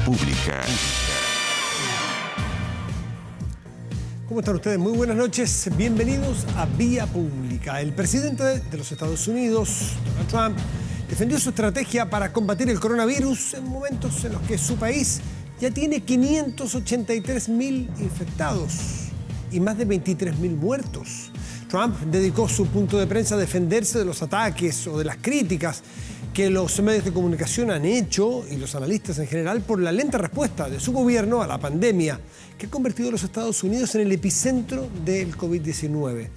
Pública. ¿Cómo están ustedes? Muy buenas noches. Bienvenidos a Vía Pública. El presidente de los Estados Unidos, Donald Trump, defendió su estrategia para combatir el coronavirus en momentos en los que su país ya tiene 583.000 infectados y más de 23.000 muertos. Trump dedicó su punto de prensa a defenderse de los ataques o de las críticas que los medios de comunicación han hecho, y los analistas en general, por la lenta respuesta de su gobierno a la pandemia, que ha convertido a los Estados Unidos en el epicentro del COVID-19.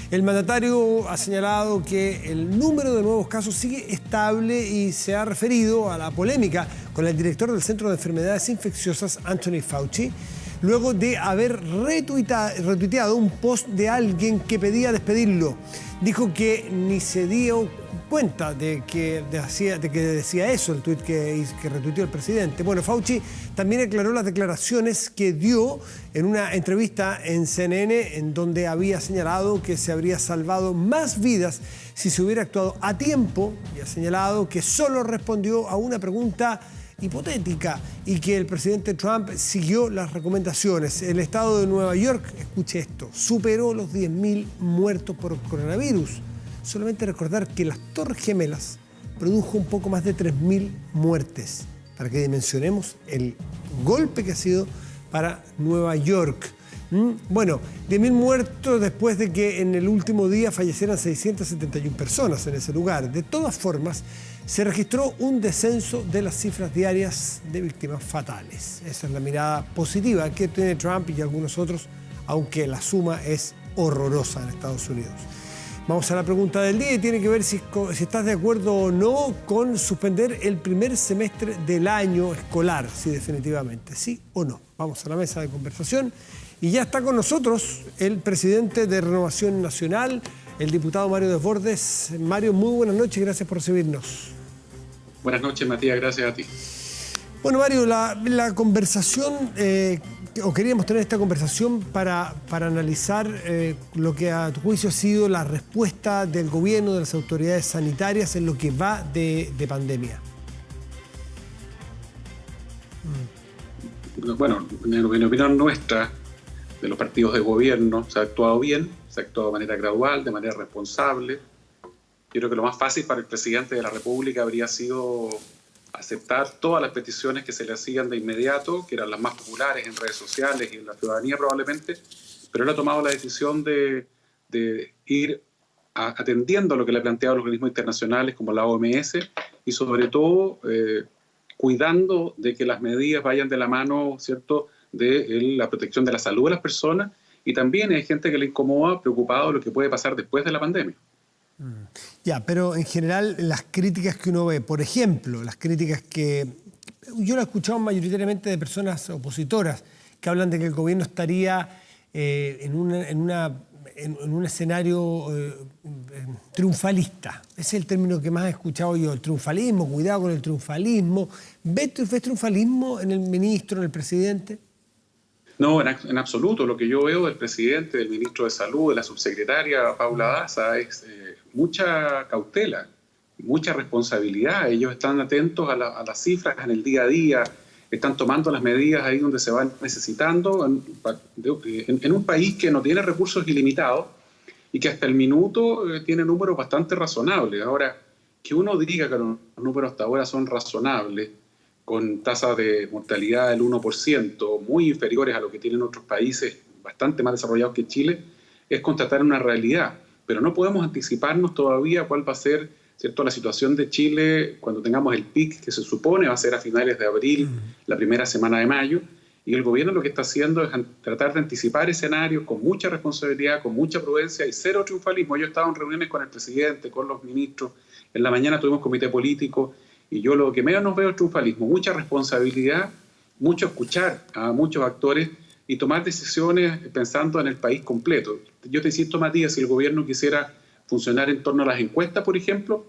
El mandatario ha señalado que el número de nuevos casos sigue estable y se ha referido a la polémica con el director del Centro de Enfermedades Infecciosas, Anthony Fauci, luego de haber retuiteado un post de alguien que pedía despedirlo. Dijo que ni se dio cuenta de que decía eso el tuit que retuiteó el presidente. Bueno, Fauci también aclaró las declaraciones que dio en una entrevista en CNN, en donde había señalado que se habría salvado más vidas si se hubiera actuado a tiempo, y ha señalado que solo respondió a una pregunta hipotética y que el presidente Trump siguió las recomendaciones. El estado de Nueva York, escuche esto, superó los 10.000 muertos por coronavirus. Solamente recordar que las Torres Gemelas produjo un poco más de 3.000 muertes, para que dimensionemos el golpe que ha sido para Nueva York. Bueno, 10.000 muertos después de que en el último día fallecieran 671 personas en ese lugar. De todas formas, se registró un descenso de las cifras diarias de víctimas fatales. Esa es la mirada positiva que tiene Trump y algunos otros, aunque la suma es horrorosa en Estados Unidos. Vamos a la pregunta del día y tiene que ver si estás de acuerdo o no con suspender el primer semestre del año escolar, si definitivamente, sí o no. Vamos a la mesa de conversación y ya está con nosotros el presidente de Renovación Nacional, el diputado Mario Desbordes. Mario, muy buenas noches, gracias por recibirnos. Buenas noches, Matías, gracias a ti. Bueno, Mario, la conversación, o queríamos tener esta conversación para analizar lo que a tu juicio ha sido la respuesta del gobierno, de las autoridades sanitarias en lo que va de pandemia. Bueno, en opinión nuestra, de los partidos de gobierno, se ha actuado bien, se ha actuado de manera gradual, de manera responsable. Yo creo que lo más fácil para el presidente de la República habría sido aceptar todas las peticiones que se le hacían de inmediato, que eran las más populares en redes sociales y en la ciudadanía probablemente, pero él ha tomado la decisión de ir atendiendo a lo que le han planteado los organismos internacionales como la OMS y sobre todo cuidando de que las medidas vayan de la mano, ¿cierto?, de la protección de la salud de las personas, y también hay gente que le incomoda, preocupado de lo que puede pasar después de la pandemia. Ya, pero en general las críticas que uno ve, por ejemplo, las críticas que yo las he escuchado mayoritariamente de personas opositoras que hablan de que el gobierno estaría en un escenario triunfalista. Ese es el término que más he escuchado yo, el triunfalismo, cuidado con el triunfalismo. ¿Ves triunfalismo en el ministro, en el presidente? No, en absoluto. Lo que yo veo del presidente, del ministro de Salud, de la subsecretaria Paula Daza es mucha cautela, mucha responsabilidad. Ellos están atentos a las cifras en el día a día, están tomando las medidas ahí donde se van necesitando en un país que no tiene recursos ilimitados y que hasta el minuto tiene números bastante razonables. Ahora, que uno diga que los números hasta ahora son razonables, con tasas de mortalidad del 1%, muy inferiores a lo que tienen otros países bastante más desarrollados que Chile, es constatar una realidad. Pero no podemos anticiparnos todavía cuál va a ser, ¿cierto?, la situación de Chile cuando tengamos el pic que se supone va a ser a finales de abril, la primera semana de mayo. Y el gobierno lo que está haciendo es tratar de anticipar escenarios con mucha responsabilidad, con mucha prudencia y cero triunfalismo. Yo he estado en reuniones con el presidente, con los ministros. En la mañana tuvimos comité político. Y yo lo que menos veo es triunfalismo, mucha responsabilidad, mucho escuchar a muchos actores y tomar decisiones pensando en el país completo. Yo te insisto, Matías, si el gobierno quisiera funcionar en torno a las encuestas, por ejemplo,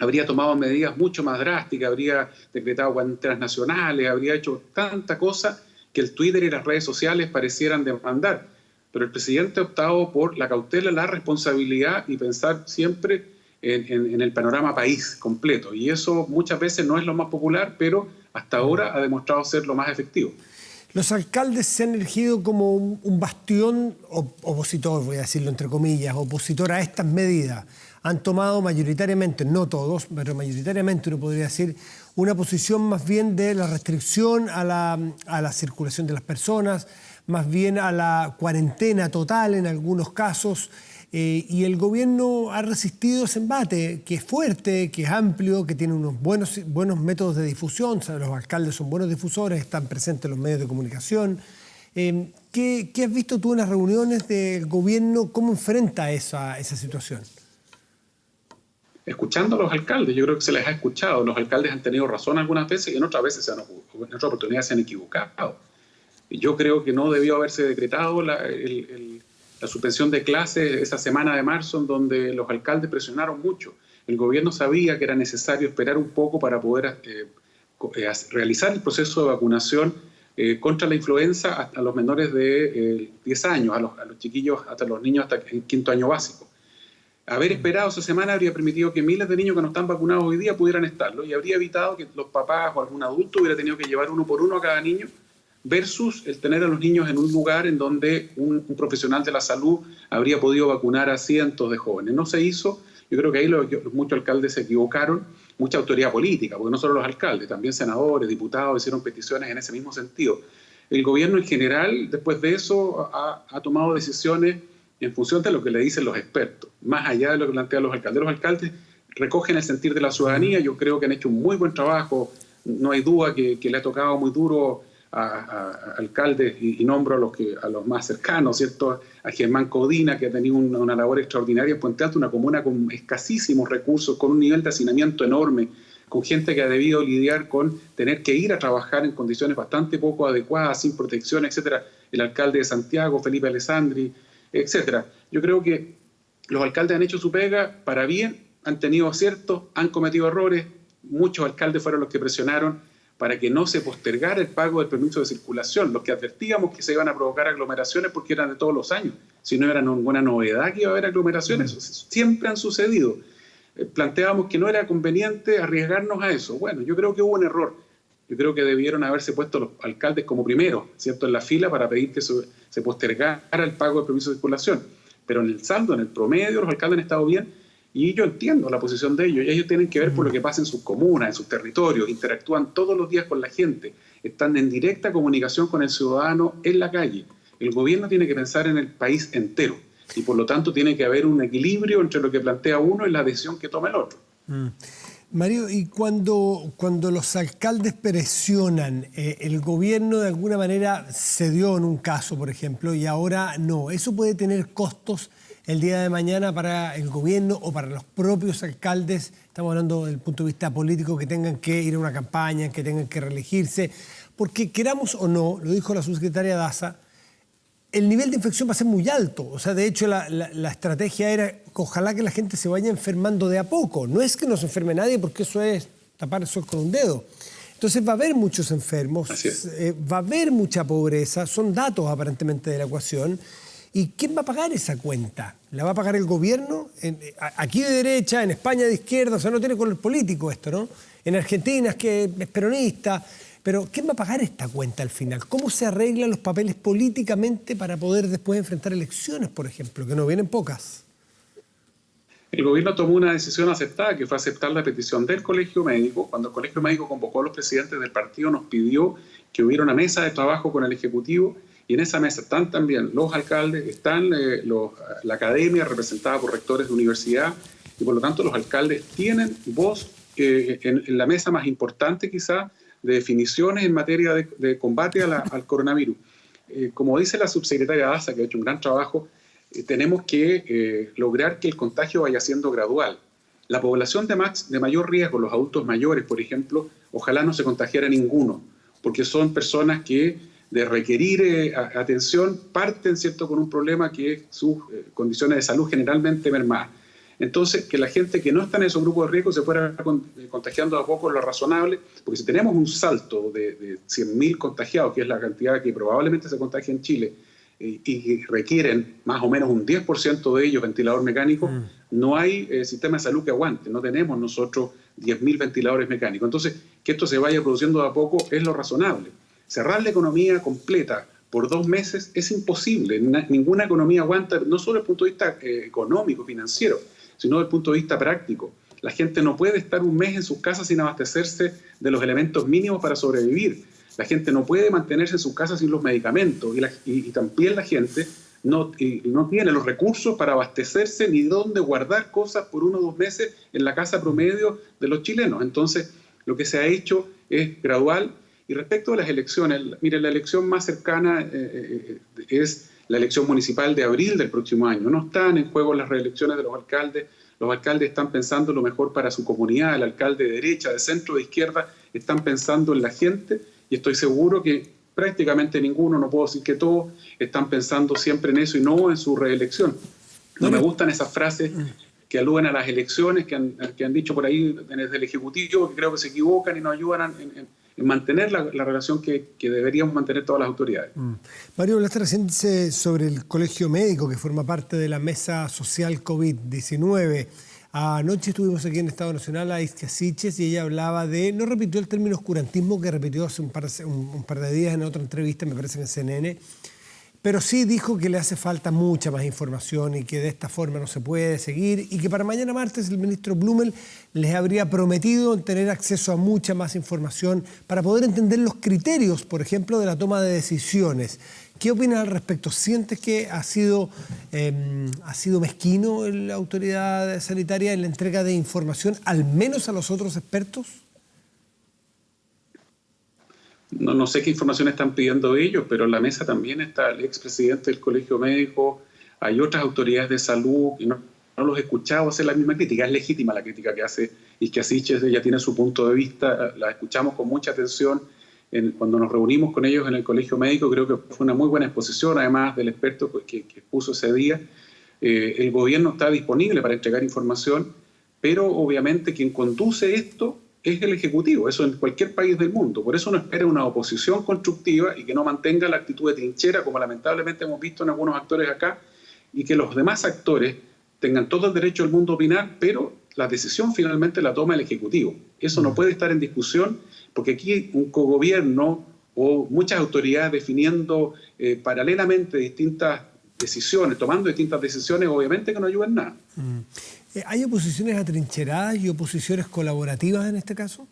habría tomado medidas mucho más drásticas, habría decretado cuarentenas nacionales, habría hecho tanta cosa que el Twitter y las redes sociales parecieran demandar. Pero el presidente ha optado por la cautela, la responsabilidad y pensar siempre en el panorama país completo. Y eso muchas veces no es lo más popular, pero hasta ahora ha demostrado ser lo más efectivo. Los alcaldes se han erigido como un bastión opositor, voy a decirlo entre comillas, opositor a estas medidas. Han tomado mayoritariamente, no todos, pero mayoritariamente uno podría decir, una posición más bien de la restricción a la circulación de las personas, más bien a la cuarentena total en algunos casos. Y el gobierno ha resistido ese embate, que es fuerte, que es amplio, que tiene unos buenos métodos de difusión. O sea, los alcaldes son buenos difusores, están presentes en los medios de comunicación. ¿Qué has visto tú en las reuniones del gobierno? ¿Cómo enfrenta esa situación? Escuchando a los alcaldes, yo creo que se les ha escuchado. Los alcaldes han tenido razón algunas veces y en otras veces, en otras oportunidades se han equivocado. Y yo creo que no debió haberse decretado la suspensión de clases esa semana de marzo, en donde los alcaldes presionaron mucho. El gobierno sabía que era necesario esperar un poco para poder realizar el proceso de vacunación contra la influenza a los menores de 10 años, a los chiquillos, hasta los niños hasta el 5º año básico. Haber esperado esa semana habría permitido que miles de niños que no están vacunados hoy día pudieran estarlo y habría evitado que los papás o algún adulto hubiera tenido que llevar uno por uno a cada niño, versus el tener a los niños en un lugar en donde un profesional de la salud habría podido vacunar a cientos de jóvenes. No se hizo. Yo creo que ahí muchos alcaldes se equivocaron, mucha autoridad política, porque no solo los alcaldes, también senadores, diputados hicieron peticiones en ese mismo sentido. El gobierno en general, después de eso, ha tomado decisiones en función de lo que le dicen los expertos, más allá de lo que plantean los alcaldes. Los alcaldes recogen el sentir de la ciudadanía. Yo creo que han hecho un muy buen trabajo. No hay duda que le ha tocado muy duro a alcaldes, y nombro a los más cercanos, ¿cierto? A Germán Codina, que ha tenido una labor extraordinaria en Puente Alto, una comuna con escasísimos recursos, con un nivel de hacinamiento enorme, con gente que ha debido lidiar con tener que ir a trabajar en condiciones bastante poco adecuadas, sin protección, etcétera. El alcalde de Santiago, Felipe Alessandri, etcétera. Yo creo que los alcaldes han hecho su pega para bien, han tenido aciertos, han cometido errores. Muchos alcaldes fueron los que presionaron para que no se postergara el pago del permiso de circulación. Los que advertíamos que se iban a provocar aglomeraciones porque eran de todos los años. Si no era ninguna novedad que iba a haber aglomeraciones, siempre han sucedido. Planteábamos que no era conveniente arriesgarnos a eso. Bueno, yo creo que hubo un error. Yo creo que debieron haberse puesto los alcaldes como primeros, ¿cierto?, en la fila para pedir que se postergara el pago del permiso de circulación. Pero en el saldo, en el promedio, los alcaldes han estado bien. Y yo entiendo la posición de ellos. Ellos tienen que ver por lo que pasa en sus comunas, en sus territorios, interactúan todos los días con la gente, están en directa comunicación con el ciudadano en la calle. El gobierno tiene que pensar en el país entero y por lo tanto tiene que haber un equilibrio entre lo que plantea uno y la decisión que toma el otro. Mario, y cuando los alcaldes presionan, el gobierno de alguna manera cedió en un caso, por ejemplo, y ahora no, ¿eso puede tener costos el día de mañana para el gobierno o para los propios alcaldes? Estamos hablando del punto de vista político, que tengan que ir a una campaña, que tengan que reelegirse, porque queramos o no, lo dijo la subsecretaria Daza, el nivel de infección va a ser muy alto. O sea, de hecho, la estrategia era que ojalá que la gente se vaya enfermando de a poco. No es que no se enferme nadie, porque eso es tapar el sol con un dedo. Entonces va a haber muchos enfermos, va a haber mucha pobreza, son datos aparentemente de la ecuación. ¿Y quién va a pagar esa cuenta? ¿La va a pagar el gobierno? Aquí de derecha, en España de izquierda, o sea, no tiene color político esto, ¿no? En Argentina es que es peronista. Pero ¿quién va a pagar esta cuenta al final? ¿Cómo se arreglan los papeles políticamente para poder después enfrentar elecciones, por ejemplo, que no vienen pocas? El gobierno tomó una decisión aceptada, que fue aceptar la petición del Colegio Médico. Cuando el Colegio Médico convocó a los presidentes del partido, nos pidió que hubiera una mesa de trabajo con el Ejecutivo, y en esa mesa están también los alcaldes, están la academia representada por rectores de universidad, y por lo tanto los alcaldes tienen voz en la mesa más importante quizá de definiciones en materia de combate al coronavirus. Como dice la subsecretaria Daza, que ha hecho un gran trabajo, tenemos que lograr que el contagio vaya siendo gradual. La población de mayor riesgo, los adultos mayores, por ejemplo, ojalá no se contagiara ninguno, porque son personas que de requerir atención parten, ¿cierto?, con un problema que es sus condiciones de salud generalmente mermadas. Entonces, que la gente que no está en esos grupos de riesgo se fuera contagiando a poco es lo razonable, porque si tenemos un salto de 100.000 contagiados, que es la cantidad que probablemente se contagia en Chile, y requieren más o menos un 10% de ellos ventilador mecánico, no hay sistema de salud que aguante. No tenemos nosotros 10.000 ventiladores mecánicos. Entonces, que esto se vaya produciendo de a poco es lo razonable. Cerrar la economía completa por 2 meses es imposible. Ninguna economía aguanta, no solo desde el punto de vista económico, financiero, sino desde el punto de vista práctico. La gente no puede estar un mes en sus casas sin abastecerse de los elementos mínimos para sobrevivir. La gente no puede mantenerse en sus casas sin los medicamentos y también la gente no tiene los recursos para abastecerse ni dónde guardar cosas por 1 o 2 meses en la casa promedio de los chilenos. Entonces, lo que se ha hecho es gradual. Y respecto a las elecciones, mire, la elección más cercana es la elección municipal de abril del próximo año. No están en juego las reelecciones de los alcaldes. Los alcaldes están pensando lo mejor para su comunidad. El alcalde de derecha, de centro, de izquierda, están pensando en la gente. Y estoy seguro que prácticamente ninguno, no puedo decir que todos, están pensando siempre en eso y no en su reelección. No me gustan esas frases que aluden a las elecciones, que han dicho por ahí desde el Ejecutivo, que creo que se equivocan y nos ayudan en mantener la relación que deberíamos mantener todas las autoridades. Mario, hablaste recién sobre el Colegio Médico, que forma parte de la Mesa Social COVID-19. Anoche estuvimos aquí en Estado Nacional a Ixchia Siches y ella hablaba no repitió el término oscurantismo que repitió hace un par de días en otra entrevista, me parece que en CNN, pero sí dijo que le hace falta mucha más información y que de esta forma no se puede seguir y que para mañana martes el ministro Blumel les habría prometido tener acceso a mucha más información para poder entender los criterios, por ejemplo, de la toma de decisiones. ¿Qué opinas al respecto? ¿Sientes que ha sido mezquino la autoridad sanitaria en la entrega de información, al menos a los otros expertos? No sé qué información están pidiendo ellos, pero en la mesa también está el expresidente del Colegio Médico, hay otras autoridades de salud, y no los he escuchado hacer la misma crítica. Es legítima la crítica que hace Ixchia Siches, ella tiene su punto de vista, la escuchamos con mucha atención. Cuando nos reunimos con ellos en el Colegio Médico, creo que fue una muy buena exposición, además del experto que expuso ese día. El gobierno está disponible para entregar información, pero obviamente quien conduce esto es el Ejecutivo, eso en cualquier país del mundo. Por eso uno espera una oposición constructiva y que no mantenga la actitud de trinchera, como lamentablemente hemos visto en algunos actores acá, y que los demás actores tengan todo el derecho del mundo a opinar, pero la decisión finalmente la toma el Ejecutivo. Eso no puede estar en discusión, porque aquí un cogobierno o muchas autoridades definiendo paralelamente distintas decisiones, tomando distintas decisiones, obviamente que no ayudan nada. ¿Hay oposiciones atrincheradas y oposiciones colaborativas en este caso?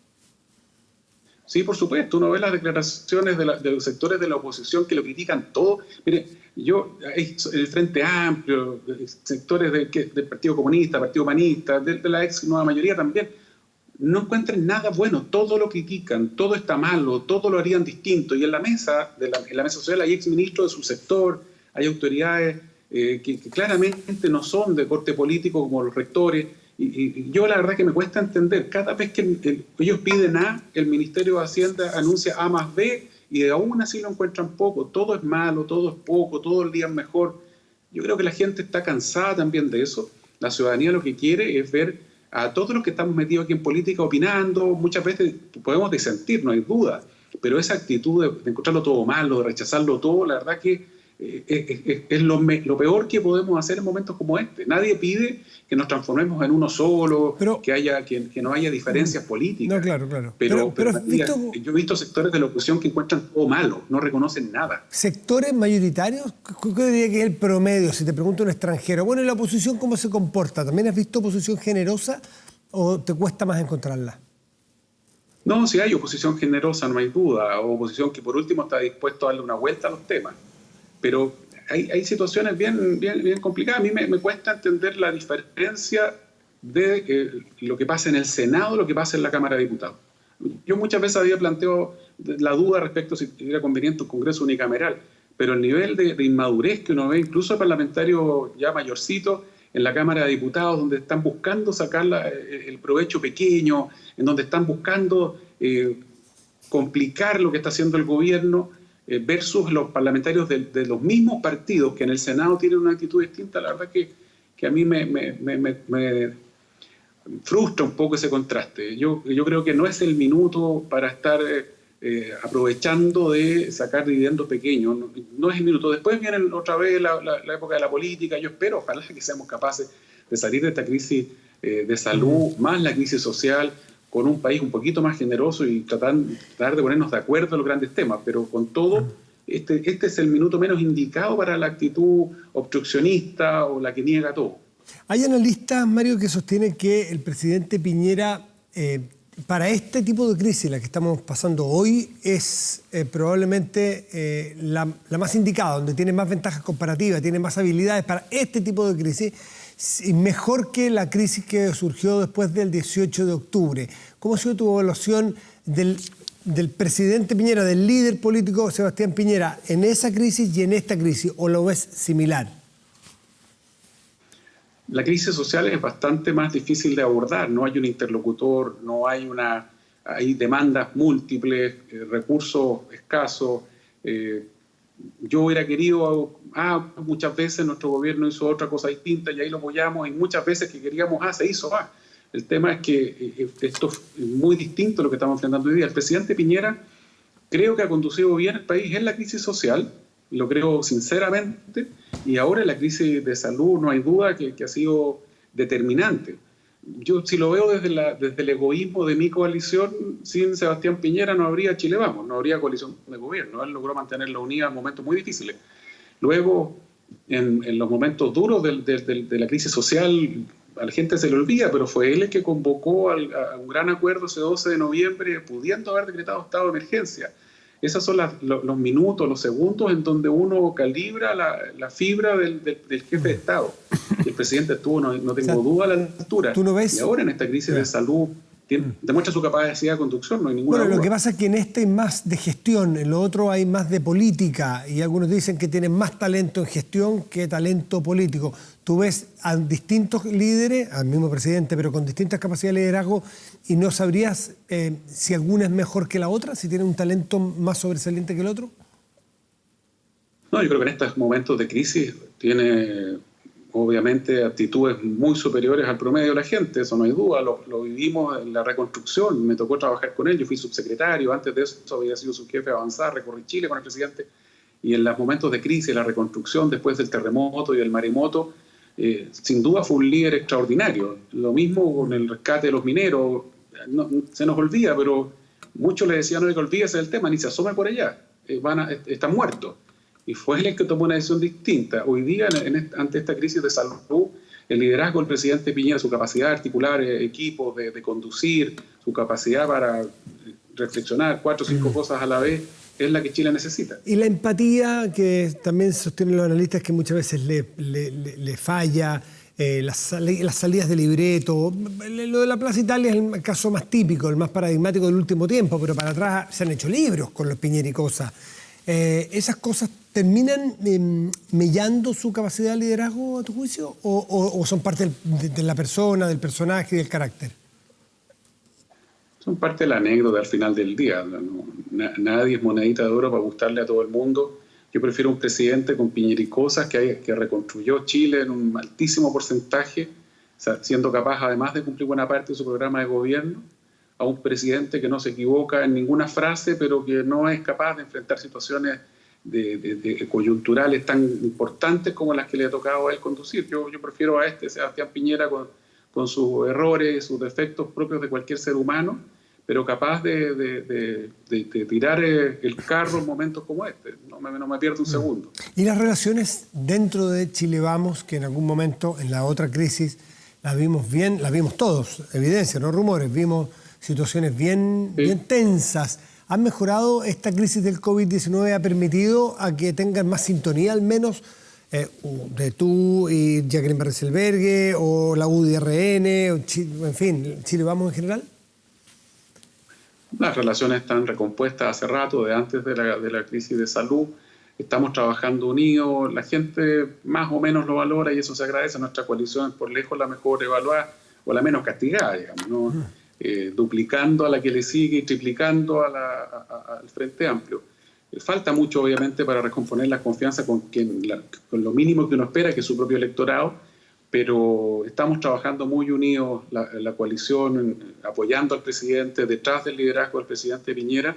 Sí, por supuesto. Uno ve las declaraciones de los sectores de la oposición que lo critican todo. Mire, el Frente Amplio, sectores del Partido Comunista, Partido Humanista, de la ex nueva mayoría también, no encuentran nada bueno, todo lo critican, todo está malo, todo lo harían distinto. Y en la mesa social hay exministros de su sector, hay autoridades que claramente no son de corte político como los rectores. Y yo la verdad que me cuesta entender, cada vez que ellos piden A, el Ministerio de Hacienda anuncia A más B y aún así lo encuentran poco. Todo es malo, todo es poco, todo el día es mejor. Yo creo que la gente está cansada también de eso. La ciudadanía lo que quiere es ver a todos los que estamos metidos aquí en política opinando. Muchas veces podemos disentir, no hay duda, pero esa actitud de encontrarlo todo malo, de rechazarlo todo, la verdad que es lo peor que podemos hacer en momentos como este. Nadie pide que nos transformemos en uno solo, que no haya diferencias políticas. No, claro. Pero yo he visto sectores de la oposición que encuentran todo malo, no reconocen nada. ¿Sectores mayoritarios? ¿Qué diría que es el promedio? Si te pregunto un extranjero, bueno, ¿y la oposición cómo se comporta? ¿También has visto oposición generosa o te cuesta más encontrarla? No, sí hay oposición generosa, no hay duda, o oposición que por último está dispuesto a darle una vuelta a los temas. Pero hay situaciones bien complicadas. A mí me cuesta entender la diferencia de lo que pasa en el Senado y lo que pasa en la Cámara de Diputados. Yo muchas veces había planteado la duda respecto a si era conveniente un Congreso unicameral, pero el nivel de inmadurez que uno ve, incluso el parlamentario ya mayorcito, en la Cámara de Diputados, donde están buscando sacar el provecho pequeño, en donde están buscando complicar lo que está haciendo el gobierno, versus los parlamentarios de los mismos partidos que en el Senado tienen una actitud distinta. La verdad que a mí me frustra un poco ese contraste. Yo creo que no es el minuto para estar aprovechando de sacar dividendos pequeños. No es el minuto. Después viene otra vez la época de la política. Yo espero, ojalá que seamos capaces de salir de esta crisis de salud, más la crisis social, con un país un poquito más generoso y tratar de ponernos de acuerdo en los grandes temas. Pero con todo, este es el minuto menos indicado para la actitud obstruccionista o la que niega todo. Hay analistas, Mario, que sostienen que el presidente Piñera, para este tipo de crisis, la que estamos pasando hoy, es probablemente la más indicada, donde tiene más ventajas comparativas, tiene más habilidades para este tipo de crisis, y mejor que la crisis que surgió después del 18 de octubre. ¿Cómo ha sido tu evaluación del presidente Piñera, del líder político Sebastián Piñera, en esa crisis y en esta crisis? ¿O lo ves similar? La crisis social es bastante más difícil de abordar. No hay un interlocutor, hay demandas múltiples, recursos escasos. Yo hubiera querido, muchas veces nuestro gobierno hizo otra cosa distinta y ahí lo apoyamos, y muchas veces que queríamos, se hizo. El tema es que esto es muy distinto a lo que estamos enfrentando hoy día. El presidente Piñera creo que ha conducido bien el país en la crisis social, lo creo sinceramente, y ahora en la crisis de salud no hay duda que ha sido determinante. Yo, si lo veo desde el egoísmo de mi coalición, sin Sebastián Piñera no habría Chile Vamos, no habría coalición de gobierno. Él logró mantenerla unida en momentos muy difíciles. Luego, en los momentos duros de la crisis social, a la gente se le olvida, pero fue él el que convocó a un gran acuerdo ese 12 de noviembre, pudiendo haber decretado estado de emergencia. Esos son los minutos, los segundos en donde uno calibra la fibra del jefe de Estado. El presidente estuvo, no tengo duda, a la altura. ¿Tú no ves? Y ahora en esta crisis de salud demuestra su capacidad de conducción, no hay ninguna duda. Lo que pasa es que en este hay más de gestión, en lo otro hay más de política, y algunos dicen que tienen más talento en gestión que talento político. Tú ves a distintos líderes, al mismo presidente, pero con distintas capacidades de liderazgo, y no sabrías si alguna es mejor que la otra, si tiene un talento más sobresaliente que el otro. No, yo creo que en estos momentos de crisis tiene obviamente actitudes muy superiores al promedio de la gente, eso no hay duda, lo vivimos en la reconstrucción, me tocó trabajar con él, yo fui subsecretario, antes de eso había sido su jefe avanzado, recorrí Chile con el presidente, y en los momentos de crisis, la reconstrucción después del terremoto y del maremoto, sin duda fue un líder extraordinario. Lo mismo con el rescate de los mineros, se nos olvida, pero muchos le decían, no que olvídese del tema, ni se asome por allá, están muertos. Y fue él el que tomó una decisión distinta. Hoy día, ante esta crisis de salud, el liderazgo del presidente Piñera, su capacidad de articular equipos, de conducir, su capacidad para reflexionar 4 o 5 cosas a la vez, es la que Chile necesita. Y la empatía, que también sostienen los analistas, que muchas veces le falla, las salidas de libreto. Lo de la Plaza Italia es el caso más típico, el más paradigmático del último tiempo, pero para atrás se han hecho libros con los Piñera y cosas. ¿Esas cosas terminan mellando su capacidad de liderazgo, a tu juicio, o son parte de la persona, del personaje y del carácter? Son parte de la anécdota al final del día. Nadie es monedita de oro para gustarle a todo el mundo. Yo prefiero un presidente con piñericosas que reconstruyó Chile en un altísimo porcentaje, siendo capaz además de cumplir buena parte de su programa de gobierno, a un presidente que no se equivoca en ninguna frase, pero que no es capaz de enfrentar situaciones coyunturales tan importantes como las que le ha tocado a él conducir. Yo prefiero a Sebastián Piñera con sus errores, sus defectos propios de cualquier ser humano, pero capaz de tirar el carro en momentos como este. No me pierdo un segundo. ¿Y las relaciones dentro de Chile Vamos, que en algún momento, en la otra crisis, las vimos bien, las vimos todos, evidencia, no rumores, vimos situaciones bien tensas? ¿Han mejorado esta crisis del COVID-19? ¿Ha permitido a que tengan más sintonía, al menos, de tú y Jacqueline Barreselbergue, o la UDRN, en fin, Chile Vamos en general? Las relaciones están recompuestas hace rato, de antes de la crisis de salud. Estamos trabajando unidos, la gente más o menos lo valora y eso se agradece. Nuestra coalición es por lejos la mejor evaluada o la menos castigada, digamos, ¿no? Duplicando a la que le sigue y triplicando al Frente Amplio. Falta mucho, obviamente, para recomponer la confianza con lo mínimo que uno espera, que es su propio electorado, pero estamos trabajando muy unidos, la coalición, apoyando al presidente, detrás del liderazgo del presidente Piñera,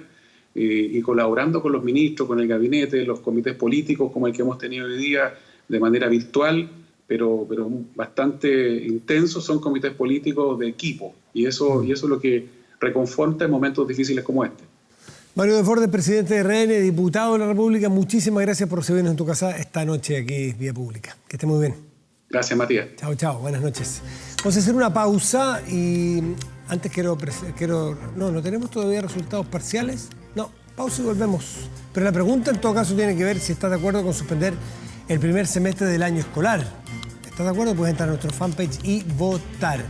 y colaborando con los ministros, con el gabinete, los comités políticos como el que hemos tenido hoy día de manera virtual, pero bastante intensos, son comités políticos de equipo, y eso es lo que reconforta en momentos difíciles como este. Mario Desbordes, presidente de RN, diputado de la República, muchísimas gracias por recibirnos en tu casa esta noche aquí Vía Pública. Que esté muy bien. Gracias, Matías. Chao, chao. Buenas noches. Vamos a hacer una pausa y antes no tenemos todavía resultados parciales. No, pausa y volvemos. Pero la pregunta en todo caso tiene que ver si estás de acuerdo con suspender el primer semestre del año escolar. ¿Estás de acuerdo? Puedes entrar a nuestro fanpage y votar.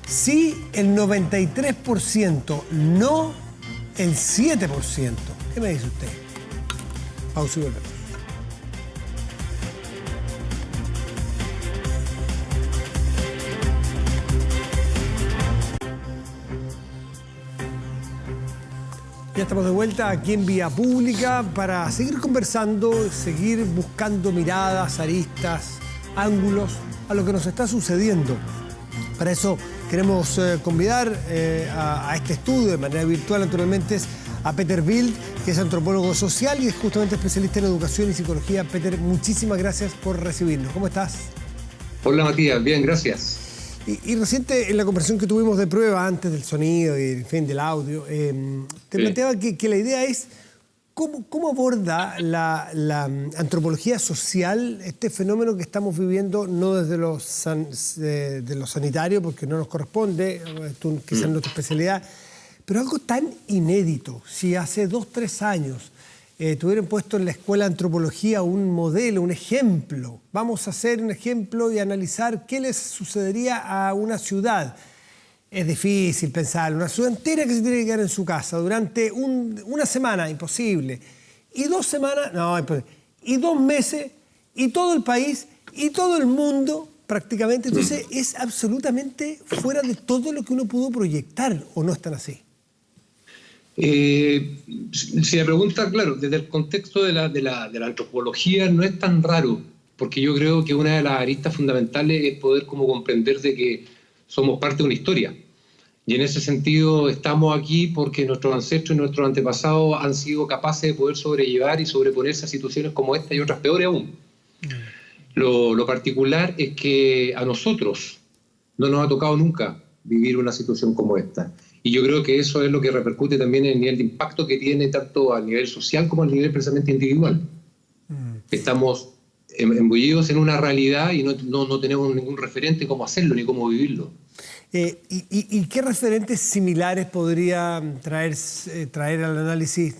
Sí, el 93%, no el 7%. ¿Qué me dice usted? Pausa y volvemos. Ya estamos de vuelta aquí en Vía Pública para seguir conversando, seguir buscando miradas, aristas, ángulos a lo que nos está sucediendo. Para eso queremos convidar a este estudio de manera virtual, naturalmente, a Peter Wild, que es antropólogo social y es justamente especialista en educación y psicología. Peter, muchísimas gracias por recibirnos. ¿Cómo estás? Hola Matías, bien, gracias. Y reciente, en la conversación que tuvimos de prueba antes del sonido y en fin, del audio, te planteaba que la idea es cómo aborda la antropología social este fenómeno que estamos viviendo, no desde de lo sanitario, porque no nos corresponde, quizás no es tu especialidad, pero algo tan inédito. Si hace 2 o 3 años tuvieran puesto en la escuela de antropología un modelo, un ejemplo, vamos a hacer un ejemplo y analizar qué les sucedería a una ciudad. Es difícil pensar, una ciudad entera que se tiene que quedar en su casa durante una semana, imposible. Y 2 semanas, no, imposible. Y 2 meses, y todo el país, y todo el mundo prácticamente. Entonces es absolutamente fuera de todo lo que uno pudo proyectar, ¿o no están así? Si me pregunta, claro, desde el contexto de la antropología no es tan raro, porque yo creo que una de las aristas fundamentales es poder como comprender de que somos parte de una historia. Y en ese sentido estamos aquí porque nuestros ancestros y nuestros antepasados han sido capaces de poder sobrellevar y sobreponerse a situaciones como esta y otras peores aún. Lo particular es que a nosotros no nos ha tocado nunca vivir una situación como esta. Y yo creo que eso es lo que repercute también en el nivel de impacto que tiene tanto a nivel social como a nivel precisamente individual. Estamos embullidos en una realidad y no tenemos ningún referente cómo hacerlo ni cómo vivirlo. ¿Y qué referentes similares podría traer al análisis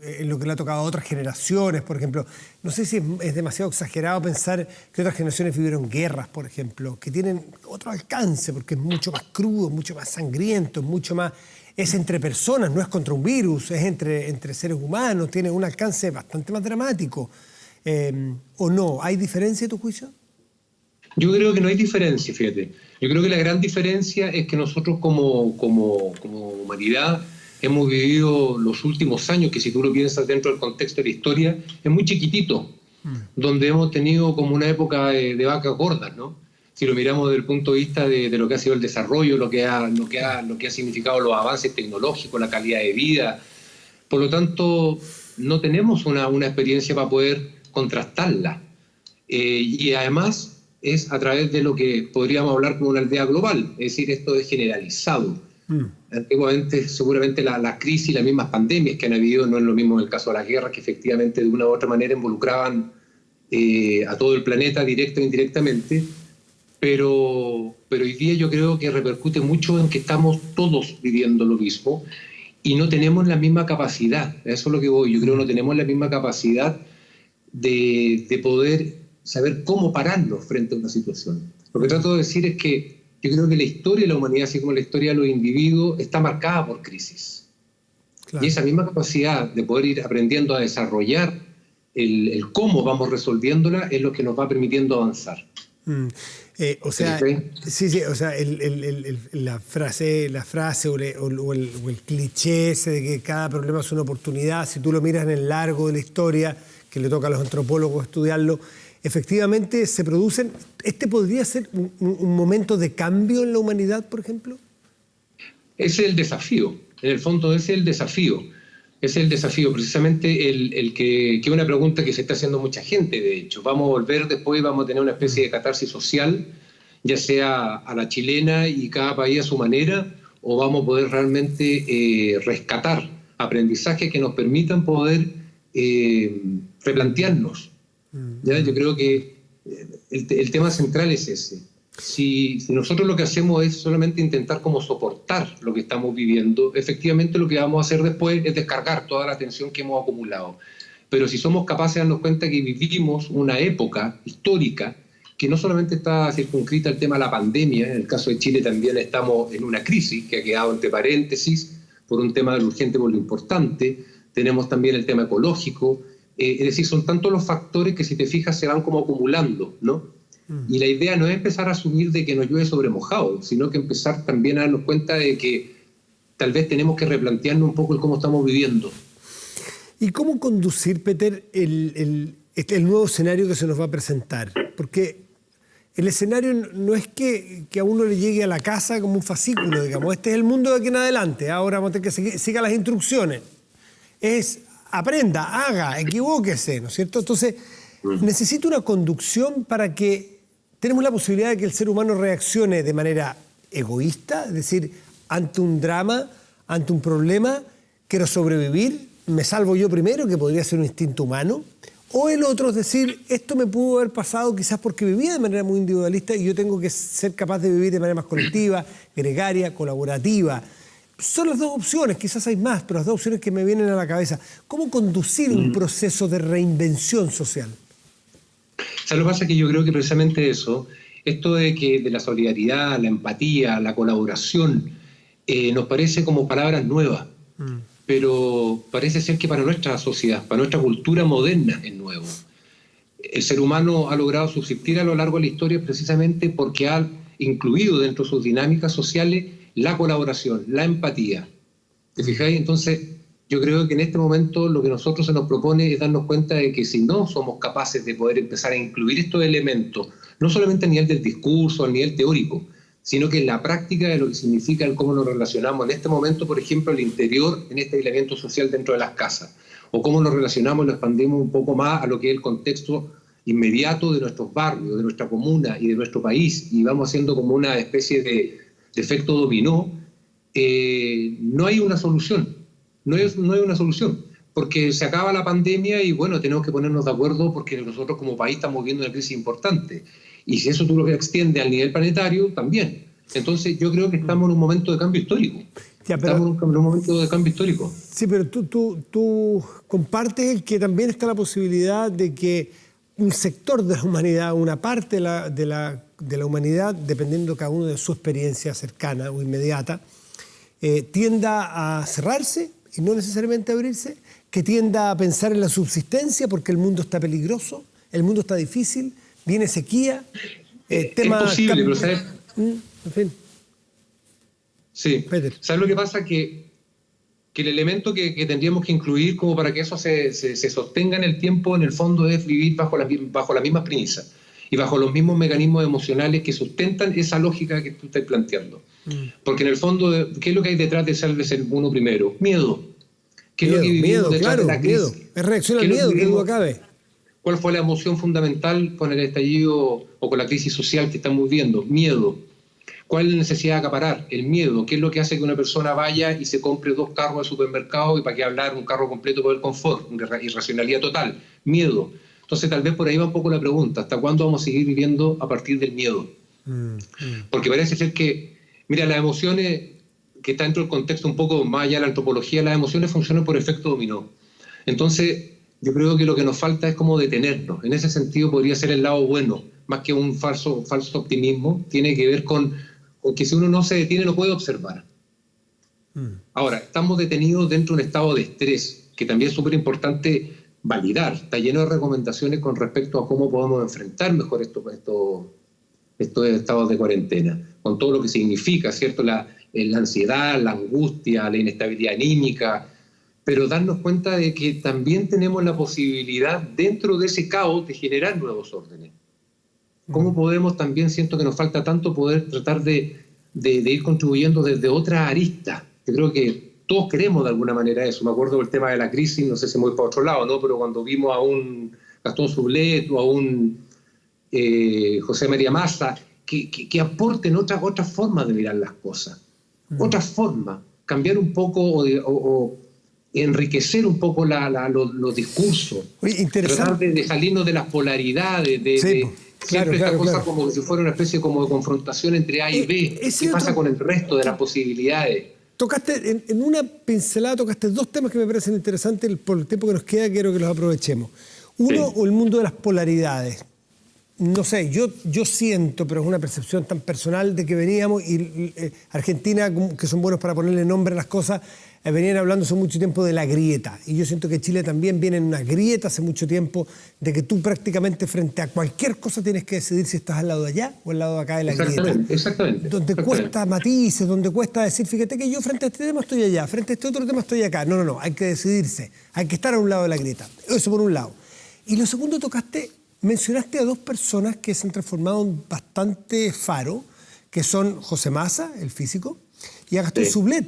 en lo que le ha tocado a otras generaciones? Por ejemplo, no sé si es demasiado exagerado pensar que otras generaciones vivieron guerras, por ejemplo, que tienen otro alcance, porque es mucho más crudo, mucho más sangriento, es entre personas, no es contra un virus, es entre seres humanos, tiene un alcance bastante más dramático. ¿O no? ¿Hay diferencia a tu juicio? Yo creo que no hay diferencia, fíjate. Yo creo que la gran diferencia es que nosotros como humanidad hemos vivido los últimos años, que si tú lo piensas dentro del contexto de la historia, es muy chiquitito, donde hemos tenido como una época de vacas gordas, ¿no? Si lo miramos desde el punto de vista de lo que ha sido el desarrollo, lo que ha significado los avances tecnológicos, la calidad de vida. Por lo tanto, no tenemos una experiencia para poder contrastarla. Y además es a través de lo que podríamos hablar como una aldea global, es decir, esto es generalizado. Antiguamente, seguramente la crisis y las mismas pandemias que han habido, no es lo mismo en el caso de las guerras, que efectivamente de una u otra manera involucraban a todo el planeta directa e indirectamente, pero hoy día yo creo que repercute mucho en que estamos todos viviendo lo mismo y no tenemos la misma capacidad, eso es lo que voy, yo creo que no tenemos la misma capacidad de poder saber cómo pararnos frente a una situación. Lo que trato de decir es que yo creo que la historia de la humanidad, así como la historia de los individuos, está marcada por crisis. Claro. Y esa misma capacidad de poder ir aprendiendo a desarrollar el cómo vamos resolviéndola es lo que nos va permitiendo avanzar. O sea, sí, o sea, la frase o el cliché ese de que cada problema es una oportunidad, si tú lo miras en el largo de la historia, que le toca a los antropólogos estudiarlo, efectivamente se producen. ¿Este podría ser un momento de cambio en la humanidad, por ejemplo? Ese es el desafío. En el fondo ese es el desafío. Ese es el desafío, precisamente el que es una pregunta que se está haciendo mucha gente, de hecho. Vamos a volver después, vamos a tener una especie de catarsis social, ya sea a la chilena y cada país a su manera, o vamos a poder realmente rescatar aprendizajes que nos permitan poder replantearnos. ¿Ya? Yo creo que el tema central es ese. Si nosotros lo que hacemos es solamente intentar como soportar lo que estamos viviendo, efectivamente lo que vamos a hacer después es descargar toda la tensión que hemos acumulado. Pero si somos capaces de darnos cuenta que vivimos una época histórica que no solamente está circunscrita al tema de la pandemia, en el caso de Chile también estamos en una crisis que ha quedado entre paréntesis por un tema de lo urgente por lo importante, tenemos también el tema ecológico, es decir, son tantos los factores que si te fijas se van como acumulando, ¿no? Y la idea no es empezar a asumir de que nos llueve sobre mojado, sino que empezar también a darnos cuenta de que tal vez tenemos que replantearnos un poco el cómo estamos viviendo. ¿Y cómo conducir, Peter, el nuevo escenario que se nos va a presentar? Porque el escenario no es que a uno le llegue a la casa como un fascículo, digamos. Este es el mundo de aquí en adelante. Ahora vamos a tener que siga las instrucciones. Es aprenda, haga, equivóquese, ¿no es cierto? Entonces, necesita una conducción para que tenemos la posibilidad de que el ser humano reaccione de manera egoísta, es decir, ante un drama, ante un problema, quiero sobrevivir, me salvo yo primero, que podría ser un instinto humano, o el otro es decir, esto me pudo haber pasado quizás porque vivía de manera muy individualista y yo tengo que ser capaz de vivir de manera más colectiva, gregaria, colaborativa. Son las dos opciones, quizás hay más, pero las dos opciones que me vienen a la cabeza. ¿Cómo conducir un proceso de reinvención social? O sea, lo que pasa es que yo creo que precisamente eso, esto de la solidaridad, la empatía, la colaboración, nos parece como palabras nuevas, pero parece ser que para nuestra sociedad, para nuestra cultura moderna es nuevo. El ser humano ha logrado subsistir a lo largo de la historia precisamente porque ha incluido dentro de sus dinámicas sociales la colaboración, la empatía. ¿Te fijáis? Entonces, yo creo que en este momento lo que nosotros se nos propone es darnos cuenta de que si no somos capaces de poder empezar a incluir estos elementos, no solamente a nivel del discurso, a nivel teórico, sino que en la práctica de lo que significa el cómo nos relacionamos en este momento, por ejemplo, al interior, en este aislamiento social dentro de las casas, o cómo nos relacionamos y lo expandimos un poco más a lo que es el contexto inmediato de nuestros barrios, de nuestra comuna y de nuestro país, y vamos haciendo como una especie de efecto dominó, no hay una solución. No hay una solución, porque se acaba la pandemia y bueno, tenemos que ponernos de acuerdo porque nosotros como país estamos viviendo una crisis importante. Y si eso tú lo extiendes al nivel planetario, también. Entonces yo creo que estamos en un momento de cambio histórico. Estamos en un momento de cambio histórico. Sí, pero tú compartes el que también está la posibilidad de que un sector de la humanidad, una parte de la humanidad, dependiendo cada uno de su experiencia cercana o inmediata, tienda a cerrarse y no necesariamente abrirse, que tienda a pensar en la subsistencia porque el mundo está peligroso, el mundo está difícil, viene sequía. Es posible, pero ¿sabes? En fin. Sí. Peter. ¿Sabes lo que pasa? Que el elemento que tendríamos que incluir como para que eso se sostenga en el tiempo, en el fondo, es vivir bajo las mismas premisas y bajo los mismos mecanismos emocionales que sustentan esa lógica que tú estás planteando. Porque en el fondo, ¿qué es lo que hay detrás de ser uno primero? Miedo. ¿Qué es lo que vivimos detrás de la crisis? Miedo. Es reacción al miedo, que duda cabe. ¿Cuál fue la emoción fundamental con el estallido o con la crisis social que estamos viviendo? Miedo. ¿Cuál es la necesidad de acaparar? El miedo. ¿Qué es lo que hace que una persona vaya y se compre 2 carros al supermercado y para qué hablar un carro completo por el confort? Irracionalidad total. Miedo. Entonces tal vez por ahí va un poco la pregunta. ¿Hasta cuándo vamos a seguir viviendo a partir del miedo? Porque parece ser que, mira, las emociones, que está dentro del contexto un poco más allá de la antropología, las emociones funcionan por efecto dominó. Entonces yo creo que lo que nos falta es como detenernos. En ese sentido podría ser el lado bueno, más que un falso optimismo. Tiene que ver con que si uno no se detiene no puede observar. Ahora, estamos detenidos dentro de un estado de estrés, que también es súper importante validar. Está lleno de recomendaciones con respecto a cómo podemos enfrentar mejor estos estados de cuarentena, con todo lo que significa, ¿cierto? La ansiedad, la angustia, la inestabilidad anímica, pero darnos cuenta de que también tenemos la posibilidad dentro de ese caos de generar nuevos órdenes. ¿Cómo podemos también, siento que nos falta tanto, poder tratar de ir contribuyendo desde otra arista? Yo creo que todos queremos de alguna manera eso. Me acuerdo del tema de la crisis, no sé si me voy para otro lado, ¿no? Pero cuando vimos a un Gastón Sublet o a un José María Massa, que aporten otra forma de mirar las cosas, otra forma, cambiar un poco o enriquecer un poco los discursos. Oye, interesante. Tratar de salirnos de las polaridades, siempre esta cosa como si fuera una especie como de confrontación entre A y B. ¿Qué pasa con el resto de las posibilidades? Tocaste, en una pincelada, tocaste dos temas que me parecen interesantes. Por el tiempo que nos queda, quiero que los aprovechemos. Uno, o el mundo de las polaridades. No sé, yo siento, pero es una percepción tan personal, de que veníamos y Argentina, que son buenos para ponerle nombre a las cosas, venían hablando hace mucho tiempo de la grieta. Y yo siento que Chile también viene en una grieta hace mucho tiempo, de que tú prácticamente frente a cualquier cosa tienes que decidir si estás al lado de allá o al lado de acá de la grieta. Exactamente. Donde cuesta matices, donde cuesta decir, fíjate que yo frente a este tema estoy allá, frente a este otro tema estoy acá. No, hay que decidirse, hay que estar a un lado de la grieta. Eso por un lado. Y lo segundo, mencionaste a dos personas que se han transformado en bastante faro, que son José Massa, el físico, y a Gastón Sublet.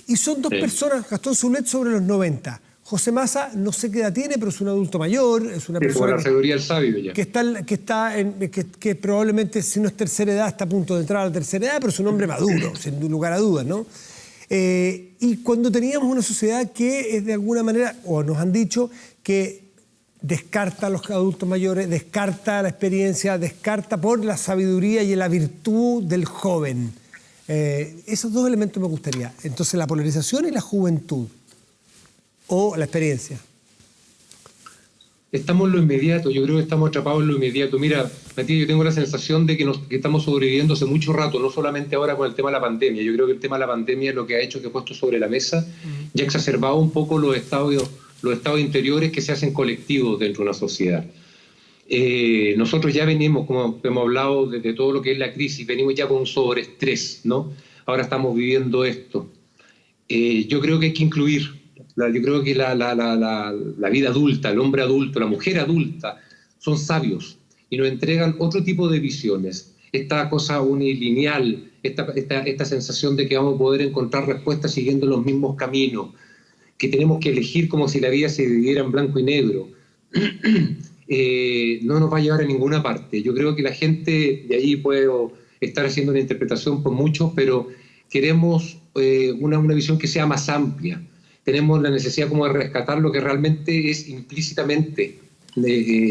Y son dos personas, Gastón Sublet sobre los 90. José Massa no sé qué edad tiene, pero es un adulto mayor, es una persona la sabiduría del sabio ya. que probablemente, si no es tercera edad, está a punto de entrar a la tercera edad, pero es un hombre maduro, sin lugar a dudas, ¿no? Y cuando teníamos una sociedad que es de alguna manera, o nos han dicho, que descarta a los adultos mayores, descarta la experiencia, descarta por la sabiduría y la virtud del joven. Esos dos elementos me gustaría. Entonces, la polarización y la juventud, o la experiencia. Estamos en lo inmediato, yo creo que estamos atrapados en lo inmediato. Mira, Matías, yo tengo la sensación de que estamos sobreviviendo hace mucho rato, no solamente ahora con el tema de la pandemia. Yo creo que el tema de la pandemia es lo que ha hecho que he puesto sobre la mesa y ha exacerbado un poco los estados interiores que se hacen colectivos dentro de una sociedad. Nosotros ya venimos, como hemos hablado desde todo lo que es la crisis, venimos ya con un sobreestrés, ¿no? Ahora estamos viviendo esto. Yo creo que hay que incluir, yo creo que la vida adulta, el hombre adulto, la mujer adulta, son sabios y nos entregan otro tipo de visiones. Esta cosa unilineal, esta sensación de que vamos a poder encontrar respuestas siguiendo los mismos caminos, que tenemos que elegir como si la vida se dividiera en blanco y negro, no nos va a llevar a ninguna parte. Yo creo que la gente, de ahí puedo estar haciendo una interpretación por muchos, pero queremos una visión que sea más amplia. Tenemos la necesidad como de rescatar lo que realmente es implícitamente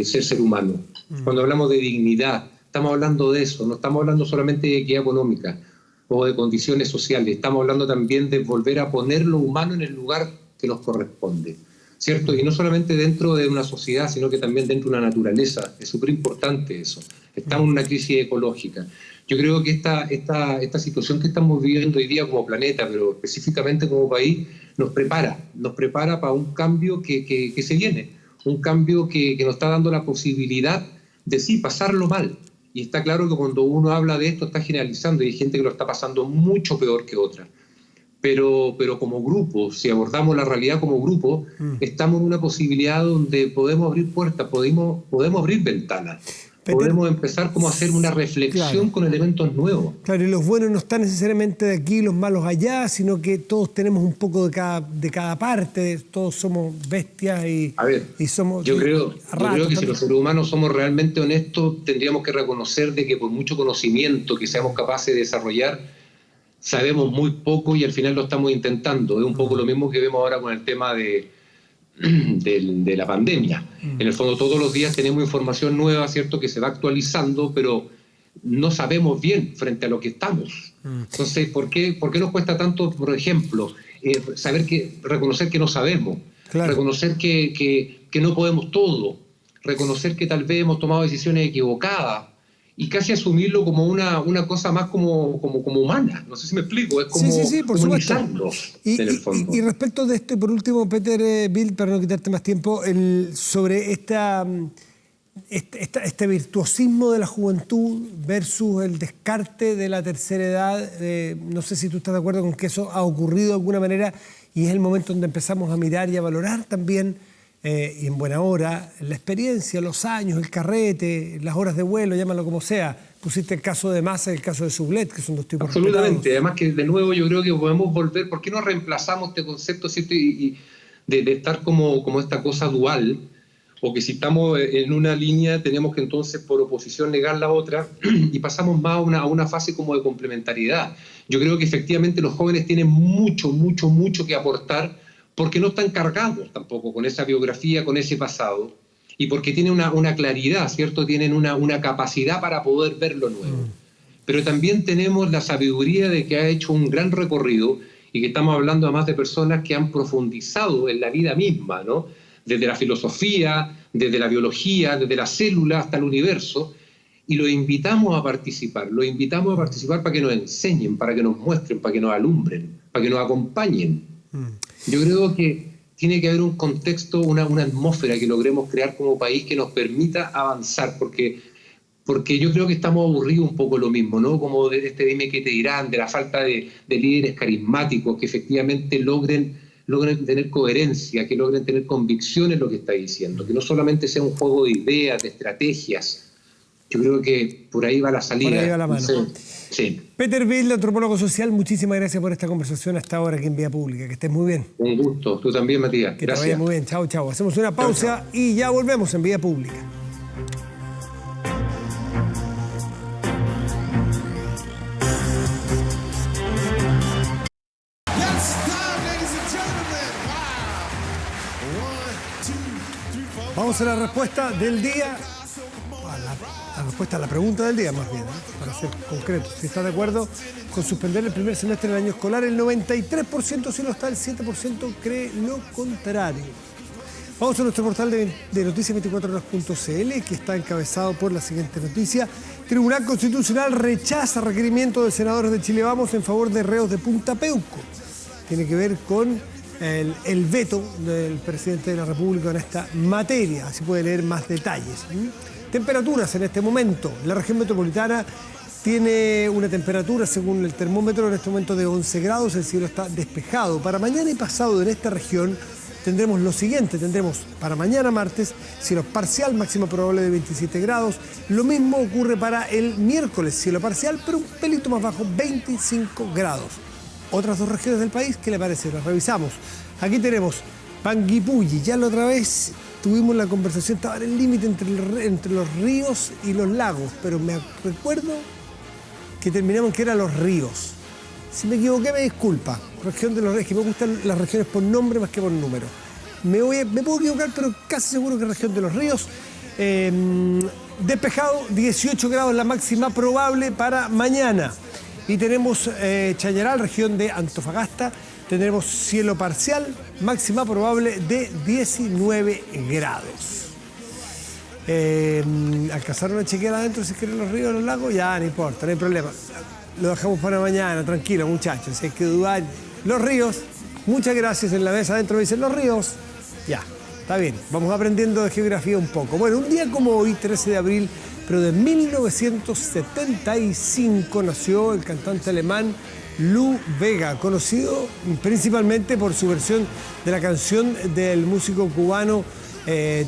ser humano. Cuando hablamos de dignidad, estamos hablando de eso, no estamos hablando solamente de equidad económica o de condiciones sociales, estamos hablando también de volver a poner lo humano en el lugar que nos corresponde, ¿cierto? Y no solamente dentro de una sociedad, sino que también dentro de una naturaleza. Es súper importante eso. Estamos en una crisis ecológica. Yo creo que esta situación que estamos viviendo hoy día como planeta, pero específicamente como país, nos prepara para un cambio que se viene, un cambio que nos está dando la posibilidad de sí, pasarlo mal. Y está claro que cuando uno habla de esto está generalizando y hay gente que lo está pasando mucho peor que otra. Pero como grupo, si abordamos la realidad como grupo, estamos en una posibilidad donde podemos abrir puertas, podemos abrir ventanas, podemos empezar como a hacer una reflexión con elementos nuevos. Claro, y los buenos no están necesariamente de aquí, los malos allá, sino que todos tenemos un poco de cada parte, todos somos bestias y somos... Yo creo que si los seres humanos somos realmente honestos, tendríamos que reconocer de que por mucho conocimiento que seamos capaces de desarrollar, sabemos muy poco y al final lo estamos intentando. Es un poco lo mismo que vemos ahora con el tema de la pandemia. En el fondo todos los días tenemos información nueva, ¿cierto?, que se va actualizando, pero no sabemos bien frente a lo que estamos. Entonces, ¿por qué nos cuesta tanto, por ejemplo, reconocer que no sabemos, reconocer que no podemos todo, reconocer que tal vez hemos tomado decisiones equivocadas y casi asumirlo como una cosa más como humana? No sé si me explico, es como humanizarnos en el fondo. Y respecto de esto, por último, Peter Bild, para no quitarte más tiempo, sobre este virtuosismo de la juventud versus el descarte de la tercera edad. No sé si tú estás de acuerdo con que eso ha ocurrido de alguna manera y es el momento donde empezamos a mirar y a valorar también, y en buena hora, la experiencia, los años, el carrete, las horas de vuelo, llámalo como sea, pusiste el caso de Massa y el caso de Sublet, que son dos tipos Absolutamente. respetados. Además que, de nuevo, yo creo que podemos volver. ¿Por qué no reemplazamos este concepto, ¿cierto? Y de estar como esta cosa dual, o que si estamos en una línea tenemos que entonces por oposición negar la otra, y pasamos más a una fase como de complementariedad. Yo creo que efectivamente los jóvenes tienen mucho que aportar, porque no están cargados tampoco con esa biografía, con ese pasado, y porque tienen una claridad, ¿cierto? Tienen una capacidad para poder ver lo nuevo. Pero también tenemos la sabiduría de que ha hecho un gran recorrido, y que estamos hablando además de personas que han profundizado en la vida misma, ¿no? Desde la filosofía, desde la biología, desde la célula hasta el universo, y los invitamos a participar para que nos enseñen, para que nos muestren, para que nos alumbren, para que nos acompañen. Yo creo que tiene que haber un contexto, una atmósfera que logremos crear como país que nos permita avanzar, porque yo creo que estamos aburridos un poco lo mismo, ¿no? Como de este dime qué te dirán, de la falta de líderes carismáticos que efectivamente logren tener coherencia, que logren tener convicción en lo que está diciendo, que no solamente sea un juego de ideas, de estrategias. Yo creo que por ahí va la salida. Por ahí va la mano. Sí. Peter Bill, antropólogo social, muchísimas gracias por esta conversación hasta ahora aquí en Vía Pública. Que estés muy bien. Un gusto. Tú también, Matías. Que gracias. te vaya muy bien. Chao, chao. Hacemos una pausa y ya volvemos en Vía Pública. Vamos a la respuesta del día, la respuesta a la pregunta del día más bien, para ser concretos. Si está de acuerdo con suspender el primer semestre del año escolar, el 93% sí lo está, el 7% cree lo contrario. Vamos a nuestro portal de noticias24horas.cl, que está encabezado por la siguiente noticia. Tribunal Constitucional rechaza requerimiento de senadores de Chile Vamos en favor de reos de Punta Peuco. Tiene que ver con el veto del presidente de la República en esta materia. Así puede leer más detalles. Temperaturas en este momento. La región metropolitana tiene una temperatura, según el termómetro, en este momento de 11 grados. El cielo está despejado. Para mañana y pasado en esta región tendremos lo siguiente. Tendremos para mañana martes cielo parcial, máxima probable de 27 grados. Lo mismo ocurre para el miércoles, cielo parcial, pero un pelito más bajo, 25 grados. Otras dos regiones del país, ¿qué le parece? Las revisamos. Aquí tenemos Panguipulli. Ya la otra vez tuvimos la conversación, estaba en el límite entre los ríos y los lagos, pero me recuerdo que terminamos que eran los ríos. Si me equivoqué, me disculpa. Región de los ríos, que me gustan las regiones por nombre más que por número. Me puedo equivocar, pero casi seguro que es región de los ríos. Despejado, 18 grados la máxima probable para mañana. Y tenemos Chañaral, región de Antofagasta, tendremos cielo parcial, máxima probable de 19 grados. ¿Alcanzaron a chequear adentro si quieren los ríos o los lagos? Ya, no importa, no hay problema. Lo dejamos para mañana, tranquilo, muchachos, si hay que dudar. Los ríos, muchas gracias. En la mesa adentro me dicen los ríos. Ya, está bien, vamos aprendiendo de geografía un poco. Bueno, un día como hoy, 13 de abril, pero de 1975 nació el cantante alemán Lou Bega, conocido principalmente por su versión de la canción del músico cubano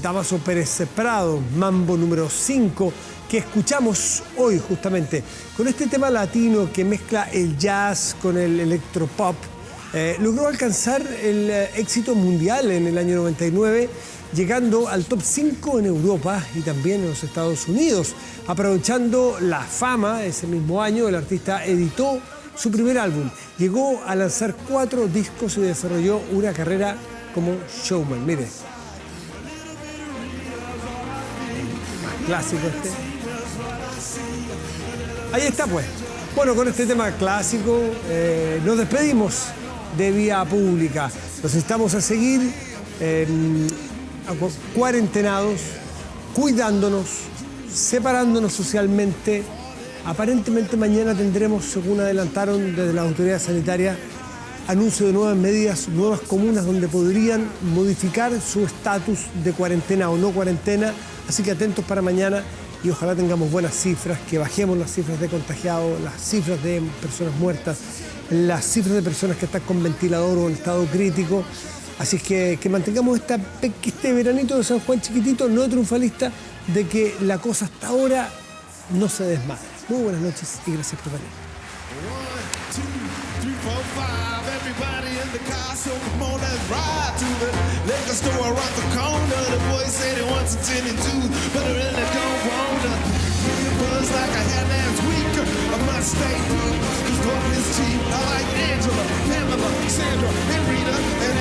Damaso Pérez Prado, Mambo número 5, que escuchamos hoy justamente. Con este tema latino que mezcla el jazz con el electropop, logró alcanzar el éxito mundial en el año 99, llegando al top 5 en Europa y también en los Estados Unidos. Aprovechando la fama, ese mismo año el artista editó su primer álbum. Llegó a lanzar 4 discos y desarrolló una carrera como showman. Mire. Clásico este. Ahí está pues. Bueno, con este tema clásico nos despedimos de Vía Pública. Los instamos a seguir cuarentenados, cuidándonos, separándonos socialmente. Aparentemente mañana tendremos, según adelantaron desde las autoridades sanitarias, anuncio de nuevas medidas, nuevas comunas donde podrían modificar su estatus de cuarentena o no cuarentena. Así que atentos para mañana y ojalá tengamos buenas cifras, que bajemos las cifras de contagiados, las cifras de personas muertas, las cifras de personas que están con ventilador o en estado crítico. Así es que mantengamos este veranito de San Juan chiquitito, no triunfalista, de que la cosa hasta ahora no se desmadre. Muy buenas noches y gracias por venir. 1, 2, 3, 4, 5. Everybody in the car, so come on, let's ride to the liquor store around the corner. The boy said he wants a 10 and 2, but I really don't want to. It was like I had last week. I must stay deep, cause love is cheap. I like Angela, Pamela, Sandra, and Rita, and